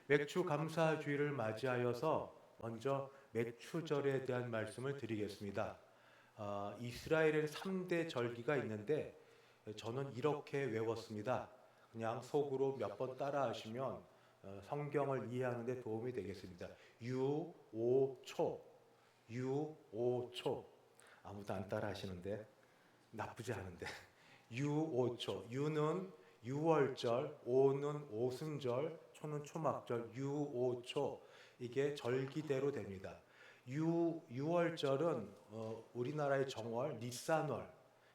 맥주 감사주의를 맞이하여서 먼저 맥주절에 대한 말씀을 드리겠습니다. 이스라엘에는 3대 절기가 있는데 저는 이렇게 외웠습니다. 그냥 속으로 몇 번 따라 하시면 성경을 이해하는 데 도움이 되겠습니다. 유, 오, 초. 유, 오, 초. 아무도 안 따라 하시는데 나쁘지 않은데. 유, 오, 초. 유는 유월절, 오는 오순절, 초는 초막절, 유, 오, 초. 이게 절기대로 됩니다. 유월절은 우리나라의 정월, 니산월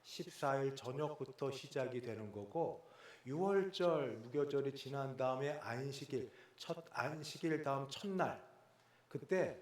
14일 저녁부터 시작이 되는 거고, 6월절 무교절이 지난 다음에 안식일, 첫 안식일 다음 첫날, 그때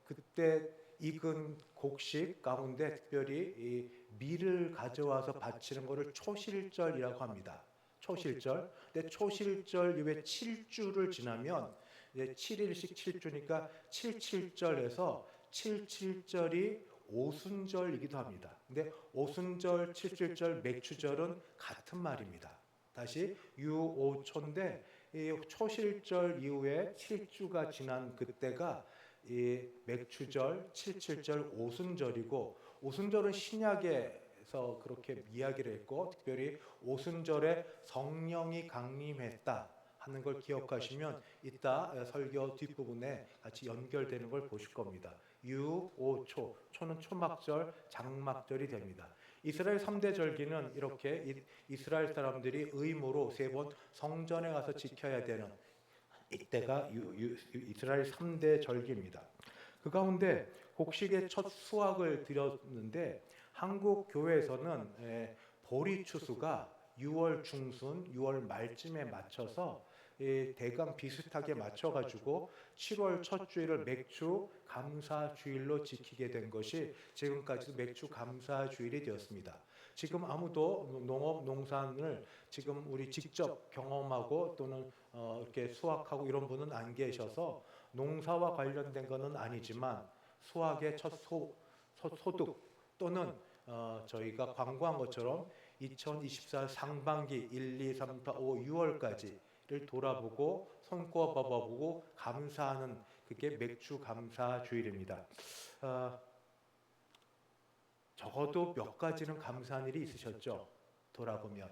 그때 익은 곡식 가운데 특별히 이 밀을 가져와서 바치는 것을 초실절이라고 합니다. 초실절. 근데 초실절 이후에 7주를 지나면 이제 7일씩 7주니까 77절에서 77절이 오순절이기도 합니다. 근데 오순절, 77절, 맥주절은 같은 말입니다. 다시 유오초인데 이 초실절 이후에 7주가 지난 그때가 이 맥주절, 77절, 오순절이고, 오순절은 신약에서 그렇게 이야기를 했고, 특별히 오순절에 성령이 강림했다 하는 걸 기억하시면 이따 설교 뒷부분에 같이 연결되는 걸 보실 겁니다. 유, 오, 초. 초는 초막절, 장막절이 됩니다. 이스라엘 3대 절기는 이렇게 이스라엘 사람들이 의무로 3번 성전에 가서 지켜야 되는 이때가 이스라엘 3대 절기입니다. 그 가운데 곡식의 첫 수확을 드렸는데 한국 교회에서는 보리 추수가 6월 중순, 6월 말쯤에 맞춰서 대강 비슷하게 맞춰가지고 7월 첫 주일을 맥주 감사 주일로 지키게 된 것이 지금까지도 맥주 감사 주일이 되었습니다. 지금 아무도 농업 농산을 지금 우리 직접 경험하고 또는 이렇게 수확하고 이런 분은 안 계셔서 농사와 관련된 것은 아니지만 수확의 첫 소득 또는 저희가 광고한 것처럼 2024 상반기 1, 2, 3, 4, 5, 6월까지를 돌아보고 손꼽아 보고 감사하는 그게 맥주 감사 주일입니다. 적어도 몇 가지는 감사한 일이 있으셨죠? 돌아보면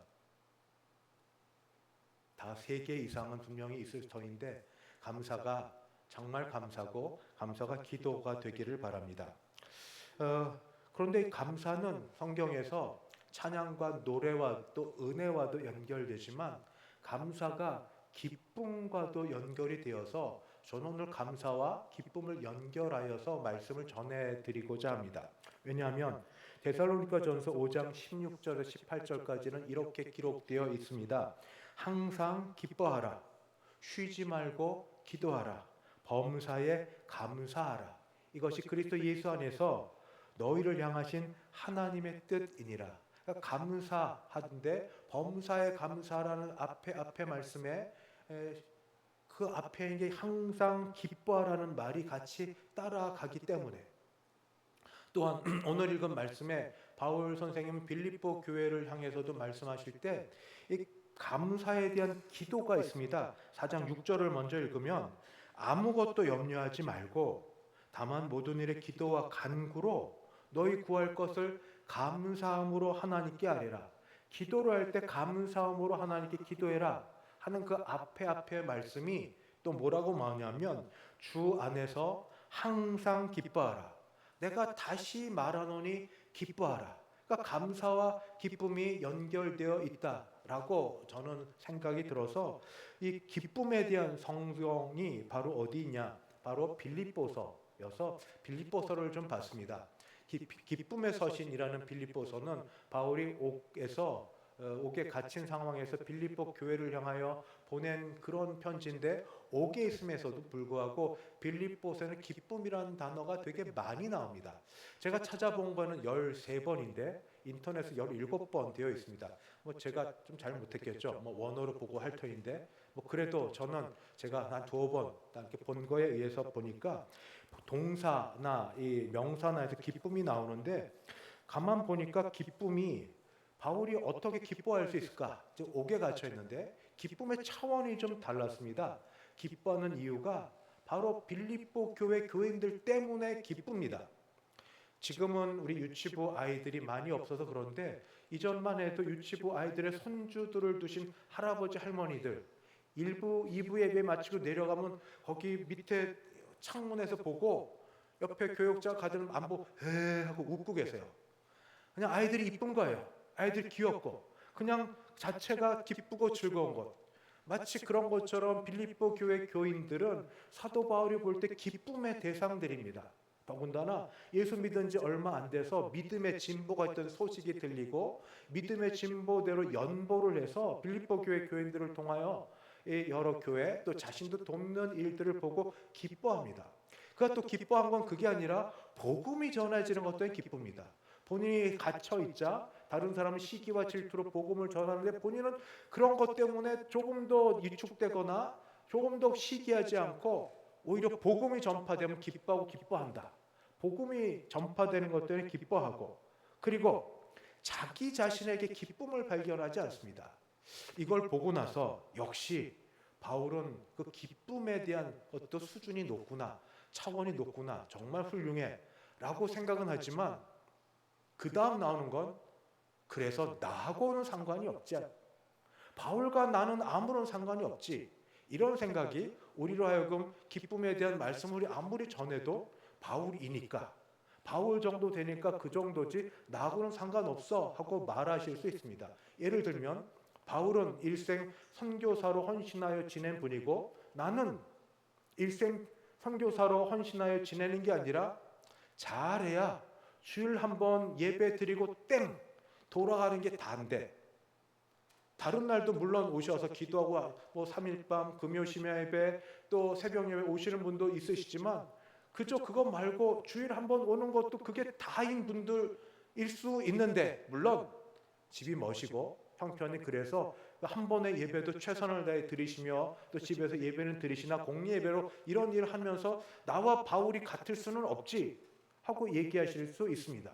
다 3개 이상은 분명히 있을 터인데 감사가 정말 감사고 감사가 기도가 되기를 바랍니다. 그런데 감사는 성경에서 찬양과 노래와 또 은혜와도 연결되지만 감사가 기쁨과도 연결이 되어서 저는 오늘 감사와 기쁨을 연결하여서 말씀을 전해드리고자 합니다. 왜냐하면 데살로니가전서 5장 16절에서 18절까지는 이렇게 기록되어 있습니다. 항상 기뻐하라. 쉬지 말고 기도하라. 범사에 감사하라. 이것이 그리스도 예수 안에서 너희를 향하신 하나님의 뜻이니라. 그러니까 감사하는데 범사에 감사라는 앞에 말씀에 그 앞에 이제 항상 기뻐하라는 말이 같이 따라가기 때문에 또한 오늘 읽은 말씀에 바울 선생님은 빌립보 교회를 향해서도 말씀하실 때 이 감사에 대한 기도가 있습니다. 4장 6절을 먼저 읽으면 아무것도 염려하지 말고 다만 모든 일에 기도와 간구로 너희 구할 것을 감사함으로 하나님께 아뢰라. 기도를 할 때 감사함으로 하나님께 기도해라 하는 그 앞에 말씀이 또 뭐라고 말하냐면 주 안에서 항상 기뻐하라. 내가 다시 말하노니 기뻐하라. 그러니까 감사와 기쁨이 연결되어 있다라고 저는 생각이 들어서 이 기쁨에 대한 성경이 바로 어디 있냐? 바로 빌립보서여서 빌립보서를 좀 봤습니다. 기쁨의 서신이라는 빌립보서는 바울이 옥에 갇힌 상황에서 빌립보 교회를 향하여 보낸 그런 편지인데 옥에 있음에서도 불구하고 빌립보서에는 기쁨이라는 단어가 되게 많이 나옵니다. 제가 찾아본 거는 13번인데 인터넷에 17번 되어 있습니다. 뭐 제가 좀 잘 못했겠죠. 뭐 원어로 보고 할 터인데 뭐 그래도 저는 제가 한 2번 이렇게 본 거에 의해서 보니까 동사나 이 명사나 해서 기쁨이 나오는데 가만 보니까 기쁨이 바울이 어떻게 기뻐할 수 있을까? 옥에 갇혀 있는데 기쁨의 차원이 좀 달랐습니다. 기뻐하는 이유가 바로 빌립보 교회 교인들 때문에 기쁩니다. 지금은 우리 유치부 아이들이 많이 없어서 그런데 이전만 해도 유치부 아이들의 손주들을 두신 할아버지 할머니들 1부, 2부 예배 마치고 내려가면 거기 밑에 창문에서 보고 옆에 교육자 가들은 안 보고 에 하고 웃고 계세요. 그냥 아이들이 이쁜 거예요. 아이들이 귀엽고 그냥 자체가 기쁘고 즐거운 것. 마치 그런 것처럼 빌립보 교회 교인들은 사도 바울이 볼 때 기쁨의 대상들입니다. 더군다나 예수 믿은 지 얼마 안 돼서 믿음의 진보가 있던 소식이 들리고 믿음의 진보대로 연보를 해서 빌립보 교회 교인들을 통하여 여러 교회 또 자신도 돕는 일들을 보고 기뻐합니다. 그가 또 기뻐한 건 그게 아니라 복음이 전해지는 것 또한 기쁩니다. 본인이 갇혀 있자 다른 사람은 시기와 질투로 복음을 전하는데 본인은 그런 것 때문에 조금 더 위축되거나 조금 더 시기하지 않고 오히려 복음이 전파되면 기뻐하고 기뻐한다. 복음이 전파되는 것 때문에 기뻐하고 그리고 자기 자신에게 기쁨을 발견하지 않습니다. 이걸 보고 나서 역시 바울은 그 기쁨에 대한 것도 수준이 높구나, 차원이 높구나, 정말 훌륭해 라고 생각은 하지만 그 다음 나오는 건 그래서 나하고는 상관이 없지. 바울과 나는 아무런 상관이 없지. 이런 생각이 우리로 하여금 기쁨에 대한 말씀을 아무리 전해도 바울이니까 바울 정도 되니까 그 정도지 나하고는 상관없어 하고 말하실 수 있습니다. 예를 들면 바울은 일생 선교사로 헌신하여 지낸 분이고 나는 일생 선교사로 헌신하여 지내는 게 아니라 잘해야 주일 한번 예배 드리고 땡 돌아가는 게 다인데 다른 날도 물론 오셔서 기도하고 뭐 3일밤 금요 심야 예배 또 새벽 예배 오시는 분도 있으시지만 그저 그것 말고 주일 한번 오는 것도 그게 다인 분들일 수 있는데 물론 집이 멋이고 형편이 그래서 한 번의 예배도 최선을 다해 드리시며 또 집에서 예배는 드리시나 공리 예배로 이런 일을 하면서 나와 바울이 같을 수는 없지 하고 얘기하실 수 있습니다.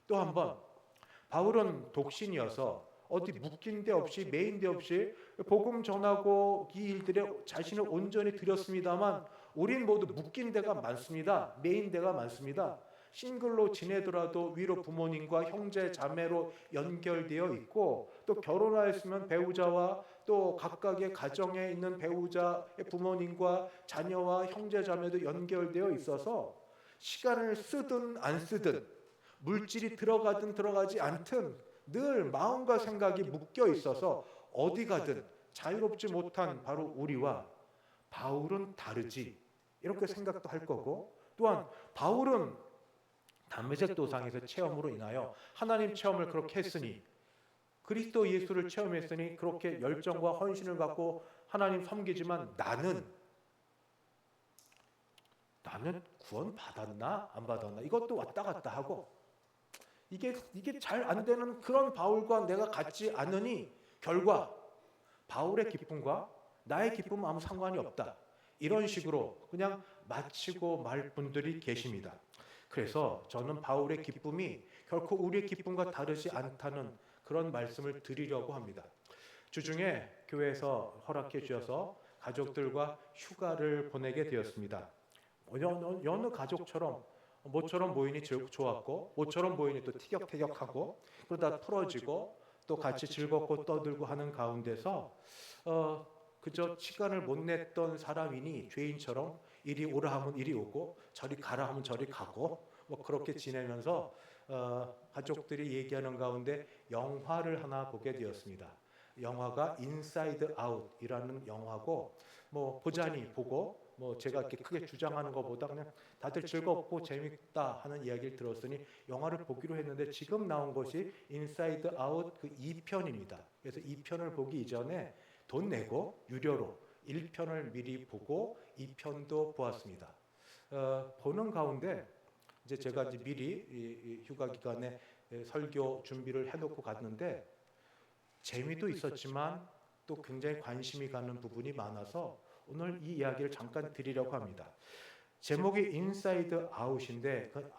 또 한 번 바울은 독신이어서 어디 묶인 데 없이 매인 데 없이 복음 전하고 이 일들에 자신을 온전히 드렸습니다만 우린 모두 묶인 데가 많습니다. 매인 데가 많습니다. 싱글로 지내더라도 위로 부모님과 형제 자매로 연결되어 있고 또 결혼하였으면 배우자와 또 각각의 가정에 있는 배우자의 부모님과 자녀와 형제 자매도 연결되어 있어서 시간을 쓰든 안 쓰든 물질이 들어가든 들어가지 않든 늘 마음과 생각이 묶여 있어서 어디 가든 자유롭지 못한 바로 우리와 바울은 다르지 이렇게 생각도 할 거고 또한 바울은 담메색 도상에서 체험으로 인하여 하나님 체험을 그렇게 했으니 그리스도 예수를 체험했으니 그렇게 열정과 헌신을 갖고 하나님 섬기지만 나는 구원 받았나 안 받았나 이것도 왔다 갔다 하고 이게 잘 안 되는 그런 바울과 내가 같지 않으니 결과 바울의 기쁨과 나의 기쁨은 아무 상관이 없다. 이런 식으로 그냥 마치고 말 분들이 계십니다. 그래서 저는 바울의 기쁨이 결코 우리의 기쁨과 다르지 않다는 그런 말씀을 드리려고 합니다. 주중에 교회에서 허락해 주셔서 가족들과 휴가를 보내게 되었습니다. 여느 가족처럼 모처럼 모이니 좋았고 모처럼 모이니 또 티격태격하고 그러다 풀어지고 또 같이 즐겁고 떠들고 하는 가운데서 그저 시간을 못 냈던 사람이니 죄인처럼 이리 오라 하면 이리 오고 저리 가라 하면 저리 가고 뭐 그렇게 지내면서 가족들이 얘기하는 가운데 영화를 하나 보게 되었습니다. 영화가 인사이드 아웃이라는 영화고 뭐 보자니 보고 뭐 제가 이렇게 크게 주장하는 것보다 그냥 다들 즐겁고 재밌다 하는 이야기를 들었으니 영화를 보기로 했는데 지금 나온 것이 인사이드 아웃 그 2편입니다. 그래서 2편을 보기 이전에 돈 내고 유료로 1편을 미리 보고 2편도 보았습니다. 보는 가운데 이제 제가 이제 미리 이 휴가 기간에 설교 준비를 해놓고 갔는데 재미도 있었지만 또 굉장히 관심이 가는 부분이 많아서 오늘 이 이야기를 잠깐 드리려고 합니다. 제목이 인사이드 아웃인데 그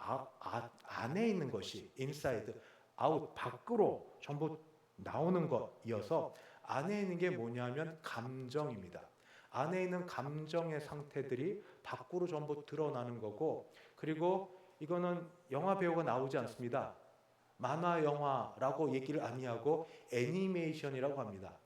안에 있는 것이 인사이드 아웃 밖으로 전부 나오는 것이어서 안에 있는 게 뭐냐면 감정입니다. 안에 있는 감정의 상태들이 밖으로 전부 드러나는 거고, 그리고 이거는 영화 배우가 나오지 않습니다. 만화 영화라고 얘기를 아니하고 애니메이션이라고 합니다.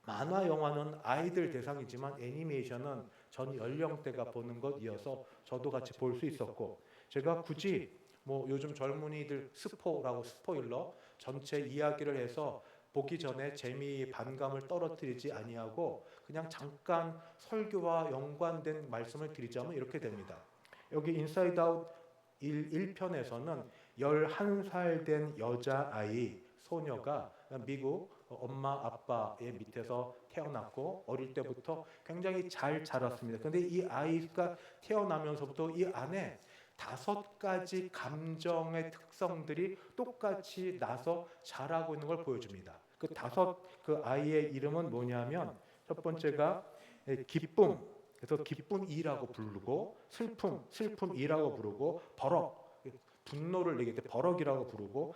만화 영화는 아이들 대상이지만 애니메이션은 전 연령대가 보는 것이어서 저도 같이 볼 수 있었고, 제가 굳이 뭐 요즘 젊은이들 스포일러 전체 이야기를 해서 보기 전에 재미 반감을 떨어뜨리지 아니하고 그냥 잠깐 설교와 연관된 말씀을 드리자면 이렇게 됩니다. 여기 인사이드 아웃 1편에서는 11살 된 여자아이 소녀가 미국 엄마 아빠의 밑에서 태어났고 어릴 때부터 굉장히 잘 자랐습니다. 그런데 이 아이가 태어나면서부터 이 안에 5가지 감정의 특성들이 똑같이 나서 자라고 있는 걸 보여줍니다. 그 아이의 이름은 뭐냐면, 첫 번째가 기쁨, 그래서 기쁨이라고 부르고, 슬픔이라고 부르고, 버럭, 분노를 내게 때 버럭이라고 부르고,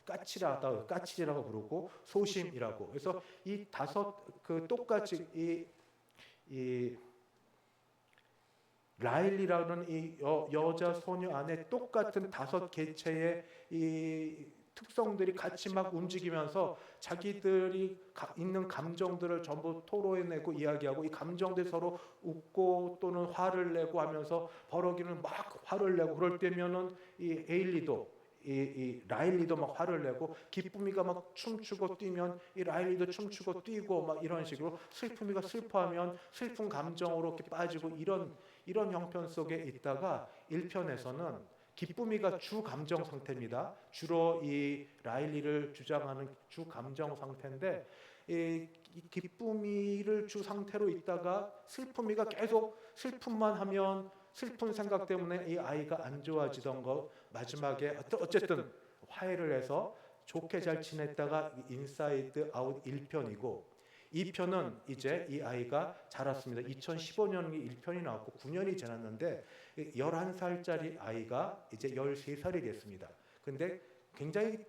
까칠이라고 부르고, 소심이라고. 그래서 이 5 똑같이 이 라일리라는 이 여자 소녀 안에 똑같은 5개체의 이 특성들이 같이 막 움직이면서 자기들이 있는 감정들을 전부 토로해내고 이야기하고, 이 감정들이 서로 웃고 또는 화를 내고 하면서 버럭이는 막 화를 내고, 그럴 때면은 이 라일리도 막 화를 내고, 기쁨이가 막 춤추고 뛰면 이 라일리도 춤추고 뛰고 막 이런 식으로, 슬픔이가 슬퍼하면 슬픈 감정으로 이렇게 빠지고, 이런 형편 속에 있다가 1편에서는 기쁨이가 주 감정 상태입니다. 주로 이 라일리를 주장하는 주 감정 상태인데, 이 기쁨이를 주 상태로 있다가 슬픔이가 계속 슬픔만 하면 슬픈 생각 때문에 이 아이가 안 좋아지던 거, 마지막에 어쨌든 화해를 해서 좋게 잘 지냈다가 인사이드 아웃 1편이고, 2편은 이제 이 아이가 자랐습니다. 2015년에 1편이 나왔고 9년이 지났는데 11살짜리 아이가 이제 13살이 됐습니다. 근데 굉장히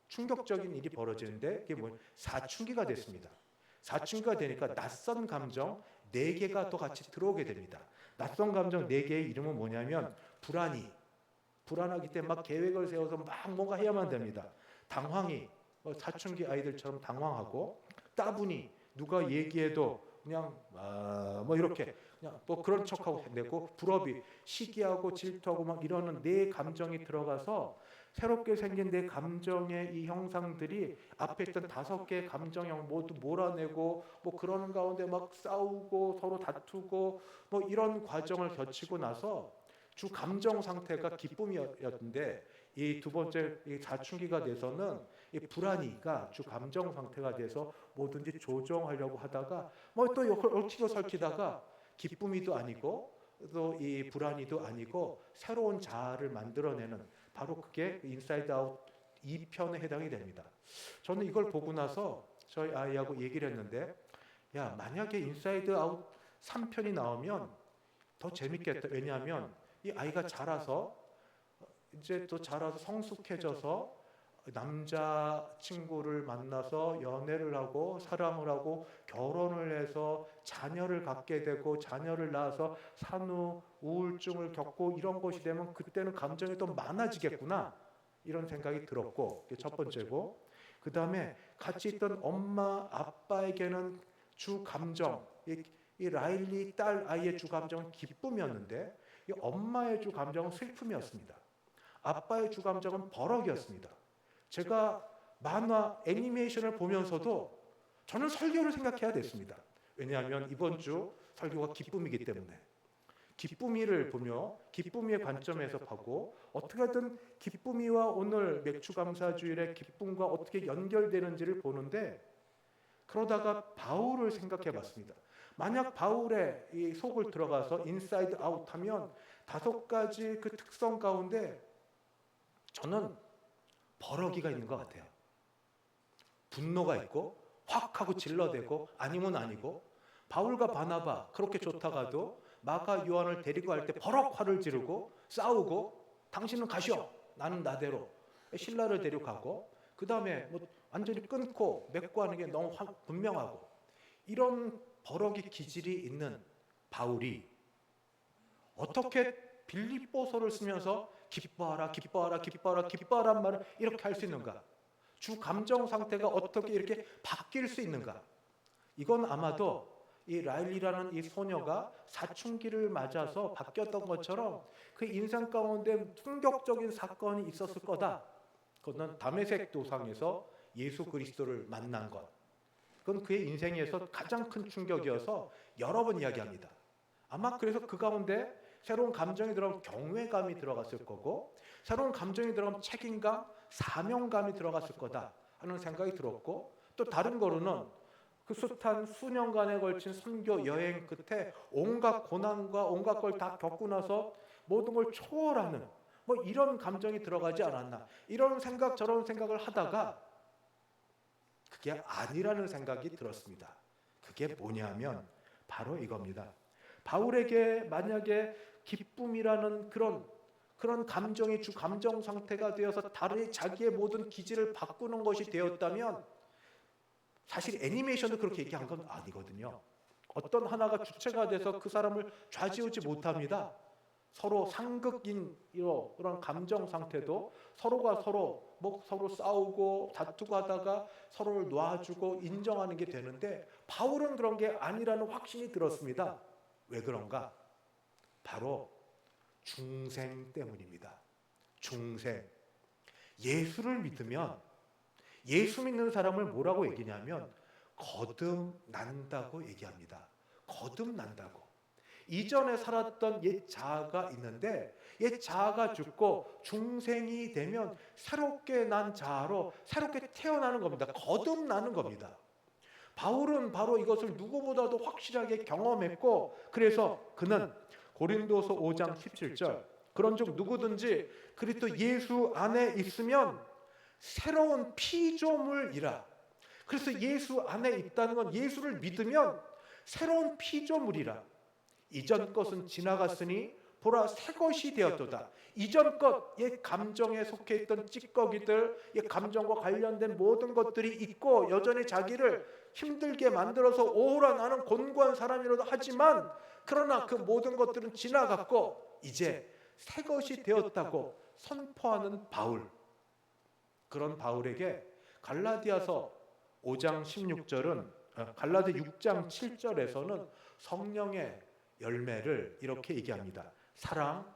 충격적인 일이 벌어지는데, 그게 뭐예요? 사춘기가 됐습니다. 사춘기가 되니까 낯선 감정 4개가 또 같이 들어오게 됩니다. 낯선 감정 4개의 이름은 뭐냐면, 불안하기 때문에 막 계획을 세워서 막 뭔가 해야만 됩니다. 당황이, 사춘기 아이들처럼 당황하고, 따분이, 누가 얘기해도 그냥 뭐 이렇게 그냥 뭐 그런 척하고 내고, 불업이, 시기하고 질투하고 막 이러는 4 감정이 들어가서 새롭게 생긴 4 감정의 이 형상들이 앞에 있던 5개의 감정형 모두 몰아내고, 뭐 그러는 가운데 막 싸우고 서로 다투고 뭐 이런 과정을 거치고 나서 주 감정 상태가 기쁨이었는데, 이 2번째 이 사춘기가 돼서는 이 불안이가 주 감정 상태가 돼서 뭐든지 조정하려고 하다가 뭐 또 얽히고 설키다가 기쁨이도 아니고 또 이 불안이도 아니고 새로운 자아를 만들어내는, 바로 그게 인사이드 아웃 2편에 해당이 됩니다. 저는 이걸 보고 나서 저희 아이하고 얘기를 했는데, 야, 만약에 인사이드 아웃 3편이 나오면 더 재밌겠다. 왜냐하면 이 아이가 자라서 이제 또 자라서 성숙해져서 남자친구를 만나서 연애를 하고 사랑을 하고 결혼을 해서 자녀를 갖게 되고, 자녀를 낳아서 산후 우울증을 겪고 이런 것이 되면 그때는 감정이 더 많아지겠구나, 이런 생각이 들었고, 이게 첫 번째고, 그 다음에 같이 있던 엄마 아빠에게는 주 감정, 이 라일리 딸 아이의 주 감정은 기쁨이었는데, 이 엄마의 주 감정은 슬픔이었습니다. 아빠의 주 감정은 버럭이었습니다. 제가 만화 애니메이션을 보면서도 저는 설교를 생각해야 됐습니다. 왜냐하면 이번 주 설교가 기쁨이기 때문에 기쁨이를 보며 기쁨이의 관점에서 보고, 어떻게든 기쁨이와 오늘 맥주감사주일의 기쁨과 어떻게 연결되는지를 보는데, 그러다가 바울을 생각해 봤습니다. 만약 바울의 이 속을 들어가서 인사이드 아웃 하면 5가지 그 특성 가운데 저는 버럭이가 있는 것 같아요. 분노가 있고 확 하고 질러대고 아니면 아니고, 바울과 바나바 그렇게 좋다가도 마가 요한을 데리고 갈 때 버럭 화를 지르고 싸우고, 당신은 가시오, 나는 나대로, 신라를 데려가고, 그 다음에 뭐 완전히 끊고 맺고 하는 게 너무 분명하고, 이런 버럭이 기질이 있는 바울이 어떻게 빌립보서를 쓰면서 기뻐하라, 기뻐하라, 기뻐하라, 기뻐하란 말을 이렇게 할 수 있는가? 주 감정 상태가 어떻게 이렇게 바뀔 수 있는가? 이건 아마도 이 라일리라는 이 소녀가 사춘기를 맞아서 바뀌었던 것처럼 그 인생 가운데 충격적인 사건이 있었을 거다. 그건 다메섹 도상에서 예수 그리스도를 만난 것. 그건 그의 인생에서 가장 큰 충격이어서 여러 번 이야기합니다. 아마 그래서 그 가운데 새로운 감정이 들어가면 경외감이 들어갔을 거고, 새로운 감정이 들어가면 책임감, 사명감이 들어갔을 거다 하는 생각이 들었고, 또 다른 거로는 그 숱한 수년간에 걸친 선교 여행 끝에 온갖 고난과 온갖 걸 다 겪고 나서 모든 걸 초월하는 뭐 이런 감정이 들어가지 않았나, 이런 생각 저런 생각을 하다가 그게 아니라는 생각이 들었습니다. 그게 뭐냐면 바로 이겁니다. 바울에게 만약에 기쁨이라는 그런 감정이 주 감정 상태가 되어서 다른 자기의 모든 기질을 바꾸는 것이 되었다면, 사실 애니메이션도 그렇게 얘기한 건 아니거든요. 어떤 하나가 주체가 돼서 그 사람을 좌지우지 못합니다. 서로 상극인 이런 감정 상태도 서로가 서로 싸우고 다투고 하다가 서로를 놔주고 인정하는 게 되는데, 바울은 그런 게 아니라는 확신이 들었습니다. 왜 그런가? 바로 중생 때문입니다. 중생. 예수를 믿으면, 예수 믿는 사람을 뭐라고 얘기냐면 거듭난다고 얘기합니다. 거듭난다고. 이전에 살았던 옛 자아가 있는데 옛 자아가 죽고 중생이 되면 새롭게 난 자아로 새롭게 태어나는 겁니다. 거듭나는 겁니다. 바울은 바로 이것을 누구보다도 확실하게 경험했고, 그래서 그는 고린도서 5장 17절 그런즉 누구든지 그리스도 예수 안에 있으면 새로운 피조물이라. 그래서 예수 안에 있다는 건 예수를 믿으면 새로운 피조물이라. 이전 것은 지나갔으니 보라 새 것이 되었도다. 이전 것, 옛 감정에 속해 있던 찌꺼기들, 옛 감정과 관련된 모든 것들이 있고 여전히 자기를 힘들게 만들어서 오호라 나는 곤고한 사람이라도 하지만, 그러나 그 모든 것들은 지나갔고 이제 새 것이 되었다고 선포하는 바울. 그런 바울에게 갈라디아서 5장 16절은 갈라디 6장 7절에서는 성령의 열매를 이렇게 얘기합니다. 사랑,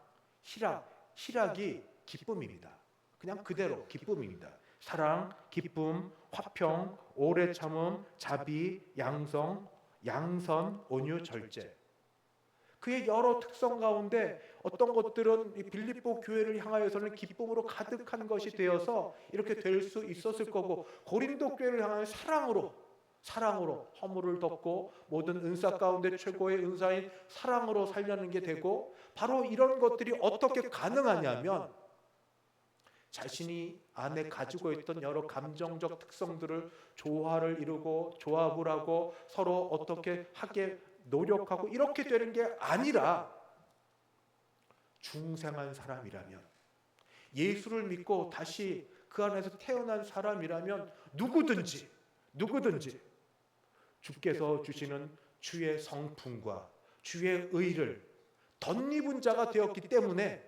희락이 기쁨입니다. 그냥 그대로 기쁨입니다. 사랑, 기쁨, 화평, 오래 참음, 자비, 양성, 양선, 온유, 절제. 그의 여러 특성 가운데 어떤 것들은 이 빌립보 교회를 향하여서는 기쁨으로 가득한 것이 되어서 이렇게 될 수 있었을 거고, 고린도 교회를 향하여 사랑으로 허물을 덮고 모든 은사 가운데 최고의 은사인 사랑으로 살려는 게 되고, 바로 이런 것들이 어떻게 가능하냐면 자신이 안에 가지고 있던 여러 감정적 특성들을 조화를 이루고 조합을 하고 서로 어떻게 하게 노력하고 이렇게 되는 게 아니라, 중생한 사람이라면, 예수를 믿고 다시 그 안에서 태어난 사람이라면 누구든지 주께서 주시는 주의 성품과 주의 의를 덧입은 자가 되었기 때문에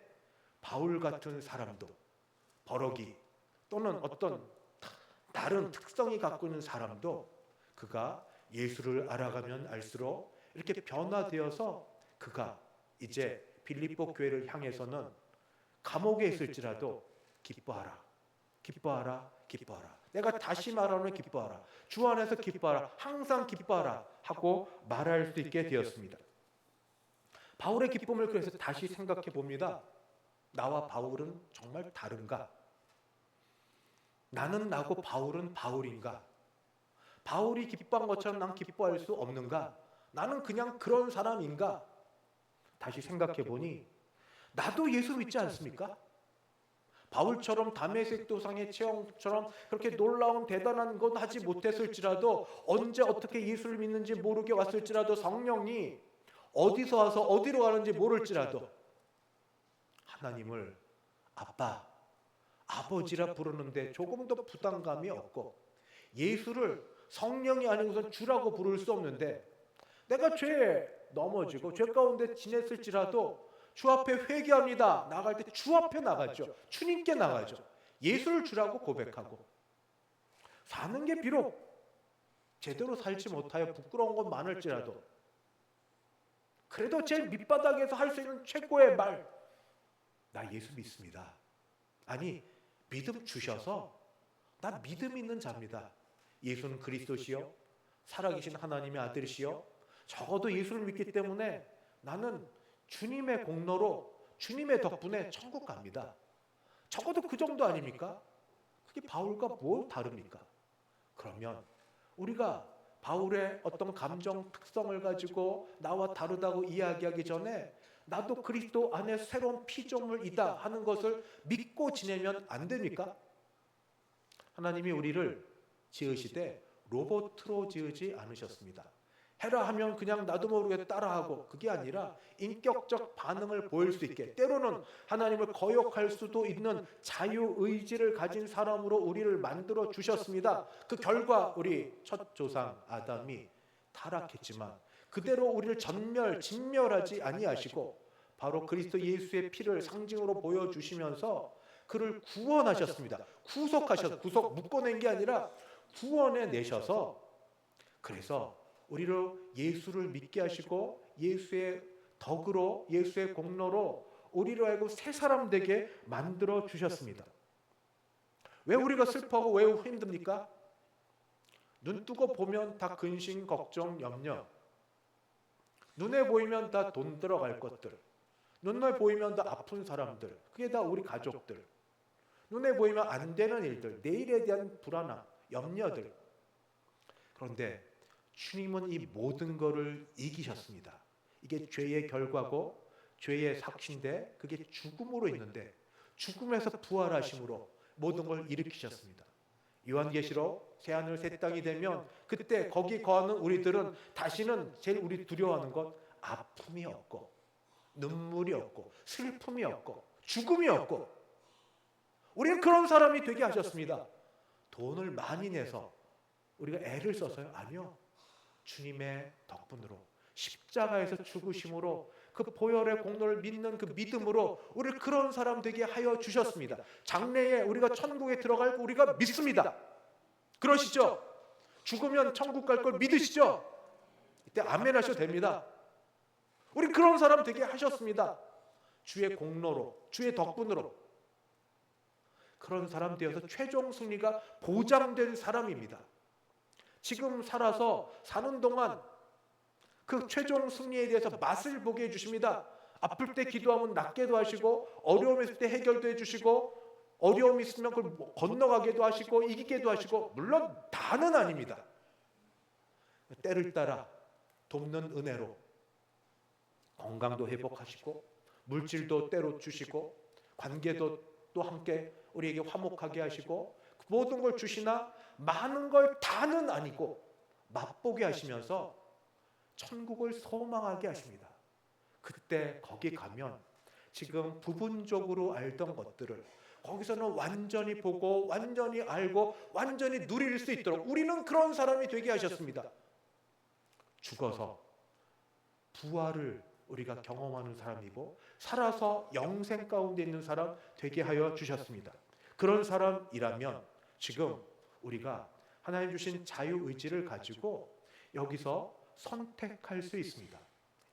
바울 같은 사람도, 버럭이 또는 어떤 다른 특성이 갖고 있는 사람도 그가 예수를 알아가면 알수록 이렇게 변화되어서 그가 이제 빌립보 교회를 향해서는 감옥에 있을지라도 기뻐하라. 내가 다시 말하는 기뻐하라. 주 안에서 기뻐하라. 항상 기뻐하라 하고 말할 수 있게 되었습니다. 바울의 기쁨을 그래서 다시 생각해 봅니다. 나와 바울은 정말 다른가? 나는 나고 바울은 바울인가? 바울이 기뻐한 것처럼 난 기뻐할 수 없는가? 나는 그냥 그런 사람인가? 다시 생각해 보니 나도 예수 믿지 않습니까? 바울처럼 다메섹 도상의 체험처럼 그렇게 놀라운 대단한 것 하지 못했을지라도, 언제 어떻게 예수를 믿는지 모르게 왔을지라도, 성령이 어디서 와서 어디로 가는지 모를지라도 하나님을 아빠, 아버지라 부르는데 조금도 부담감이 없고, 예수를 성령이 아니고선 주라고 부를 수 없는데 내가 죄에 넘어지고 죄 가운데 지냈을지라도 주 앞에 회개합니다. 나갈 때 주 앞에 나가죠. 주님께 나가죠. 예수를 주라고 고백하고 사는 게 비록 제대로 살지 못하여 부끄러운 건 많을지라도 그래도 제일 밑바닥에서 할 수 있는 최고의 말, 나 예수 믿습니다. 아니, 믿음 주셔서 나 믿음 있는 자입니다. 예수는 그리스도시요 살아계신 하나님의 아들이시요 적어도 예수를 믿기 때문에 나는 주님의 공로로 주님의 덕분에 천국 갑니다. 적어도 그 정도 아닙니까? 그게 바울과 뭐 다릅니까? 그러면 우리가 바울의 어떤 감정 특성을 가지고 나와 다르다고 이야기하기 전에 나도 그리스도 안에 새로운 피조물이다 하는 것을 믿고 지내면 안 됩니까? 하나님이 우리를 지으시되 로봇으로 지으지 않으셨습니다. 해라 하면 그냥 나도 모르게 따라하고, 그게 아니라 인격적 반응을 보일 수 있게, 때로는 하나님을 거역할 수도 있는 자유의지를 가진 사람으로 우리를 만들어 주셨습니다. 그 결과 우리 첫 조상 아담이 타락했지만 그대로 우리를 진멸하지 아니하시고 바로 그리스도 예수의 피를 상징으로 보여주시면서 그를 구원하셨습니다. 구속 묶어낸 게 아니라 구원해 내셔서, 그래서 우리를 예수를 믿게 하시고 예수의 덕으로, 예수의 공로로 우리로 하여금 새 사람 되게 만들어 주셨습니다. 왜 우리가 슬퍼하고 왜 힘듭니까? 눈 뜨고 보면 다 근심, 걱정, 염려. 눈에 보이면 다 돈 들어갈 것들, 눈에 보이면 다 아픈 사람들, 그게 다 우리 가족들, 눈에 보이면 안 되는 일들, 내일에 대한 불안함, 염려들. 그런데 주님은 이 모든 것을 이기셨습니다. 이게 죄의 결과고 죄의 삭신데 그게 죽음으로 있는데 죽음에서 부활하심으로 모든 걸 일으키셨습니다. 요한계시록 새하늘 새 땅이 되면 그때 거기 거하는 우리들은 다시는 제일 우리 두려워하는 것, 아픔이 없고 눈물이 없고 슬픔이 없고 죽음이 없고, 우리는 그런 사람이 되게 하셨습니다. 돈을 많이 내서 우리가 애를 써서요? 아니요. 주님의 덕분으로, 십자가에서 죽으심으로, 그 보혈의 공로를 믿는 그 믿음으로 우리를 그런 사람 되게 하여 주셨습니다. 장래에 우리가 천국에 들어갈 거 우리가 믿습니다. 그러시죠? 죽으면 천국 갈 걸 믿으시죠? 이때 아멘 하셔도 됩니다. 우리 그런 사람 되게 하셨습니다. 주의 공로로, 주의 덕분으로 그런 사람 되어서 최종 승리가 보장된 사람입니다. 지금 살아서 사는 동안 그 최종 승리에 대해서 맛을 보게 해주십니다. 아플 때 기도하면 낫게도 하시고, 어려움 있을 때 해결도 해주시고, 어려움이 있으면 그걸 건너가게도 하시고 이기게도 하시고, 물론 다는 아닙니다. 때를 따라 돕는 은혜로 건강도 회복하시고 물질도 때로 주시고 관계도 또 함께 우리에게 화목하게 하시고, 모든 걸 주시나 많은 걸 다는 아니고 맛보게 하시면서 천국을 소망하게 하십니다. 그때 거기 가면 지금 부분적으로 알던 것들을 거기서는 완전히 보고 완전히 알고 완전히 누릴 수 있도록 우리는 그런 사람이 되게 하셨습니다. 죽어서 부활을 우리가 경험하는 사람이고 살아서 영생 가운데 있는 사람 되게 하여 주셨습니다. 그런 사람이라면 지금 우리가 하나님 주신 자유의지를 가지고 여기서 선택할 수 있습니다.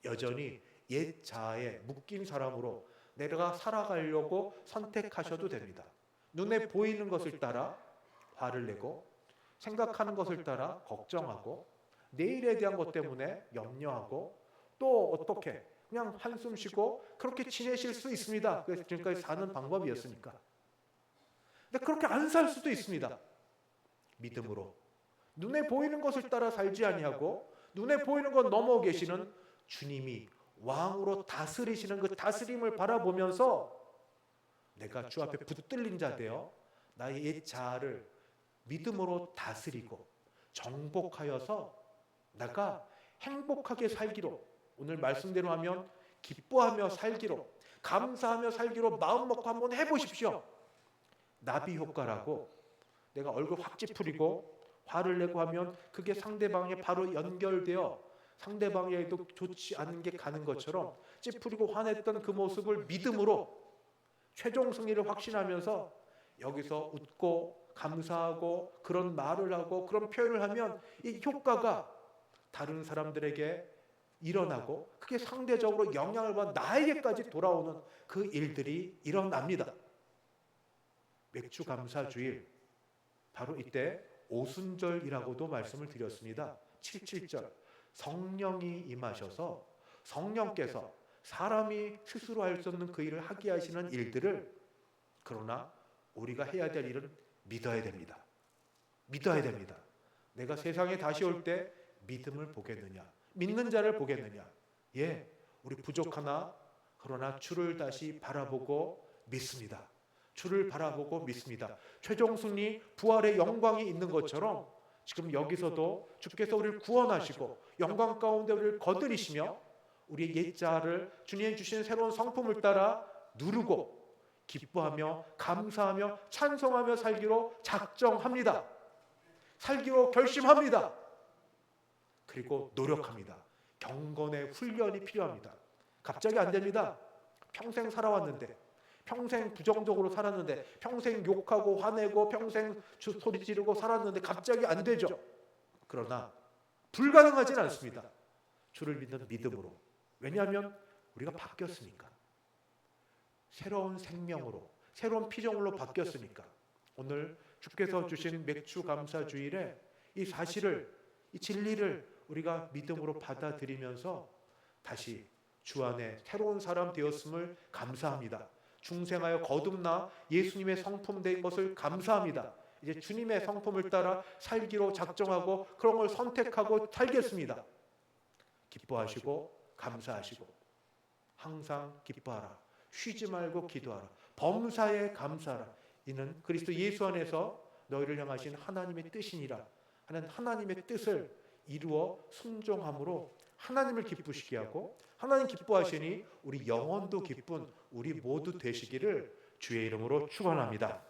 여전히 옛 자아에 묶인 사람으로 내가 살아가려고 선택하셔도 됩니다. 눈에 보이는 것을 따라 화를 내고 생각하는 것을 따라 걱정하고 내일에 대한 것 때문에 염려하고 또 어떻게 그냥 한숨 쉬고 그렇게 지내실 수 있습니다. 그래서 지금까지 사는 방법이었으니까. 근데 그렇게 안 살 수도 있습니다. 믿음으로 눈에 보이는 것을 따라 살지 아니하고 눈에 보이는 것 넘어 계시는 주님이 왕으로 다스리시는 그 다스림을 바라보면서 내가 주 앞에 붙들린 자 되어 나의 옛 자아를 믿음으로 다스리고 정복하여서 내가 행복하게 살기로, 오늘 말씀대로 하면 기뻐하며 살기로, 감사하며 살기로 마음 먹고 한번 해보십시오. 나비 효과라고 내가 얼굴 확 찌푸리고 화를 내고 하면 그게 상대방에 바로 연결되어 상대방에게도 좋지 않은 게 가는 것처럼 찌푸리고 화냈던 그 모습을 믿음으로 최종 승리를 확신하면서 여기서 웃고 감사하고 그런 말을 하고 그런 표현을 하면 이 효과가 다른 사람들에게 일어나고 그게 상대적으로 영향을 받아 나에게까지 돌아오는 그 일들이 일어납니다. 맥주 감사 주일, 바로 이때 오순절이라고도 말씀을 드렸습니다. 77절, 성령이 임하셔서 성령께서 사람이 스스로 할 수 없는 그 일을 하게 하시는 일들을, 그러나 우리가 해야 될 일은 믿어야 됩니다. 믿어야 됩니다. 내가 세상에 다시 올 때 믿음을 보겠느냐, 믿는 자를 보겠느냐. 예, 우리 부족하나 그러나 주를 다시 바라보고 믿습니다. 주를 바라보고 믿습니다. 최종 승리, 부활의 영광이 있는 것처럼 지금 여기서도 주께서 우리를 구원하시고 영광 가운데 우리를 거두리시며 우리의 옛자를 주님 주신 새로운 성품을 따라 누르고 기뻐하며 감사하며 찬송하며 살기로 작정합니다. 살기로 결심합니다. 그리고 노력합니다. 경건의 훈련이 필요합니다. 갑자기 안 됩니다. 평생 살아왔는데, 평생 부정적으로 살았는데, 평생 욕하고 화내고 평생 소리 지르고 살았는데 갑자기 안 되죠. 그러나 불가능하진 않습니다. 주를 믿는 믿음으로. 왜냐하면 우리가 바뀌었으니까. 새로운 생명으로, 새로운 피조물로 바뀌었으니까. 오늘 주께서 주신 맥주 감사 주일에 이 사실을, 이 진리를 우리가 믿음으로 받아들이면서 다시 주 안에 새로운 사람 되었음을 감사합니다. 중생하여 거듭나 예수님의 성품 된 것을 감사합니다. 이제 주님의 성품을 따라 살기로 작정하고 그런 걸 선택하고 살겠습니다. 기뻐하시고 감사하시고 항상 기뻐하라. 쉬지 말고 기도하라. 범사에 감사하라. 이는 그리스도 예수 안에서 너희를 향하신 하나님의 뜻이니라 하는 하나님의 뜻을 이루어 순종함으로 하나님을 기쁘시게 하고, 하나님 기뻐하시니 우리 영혼도 기쁜 우리 모두 되시기를 주의 이름으로 축원합니다.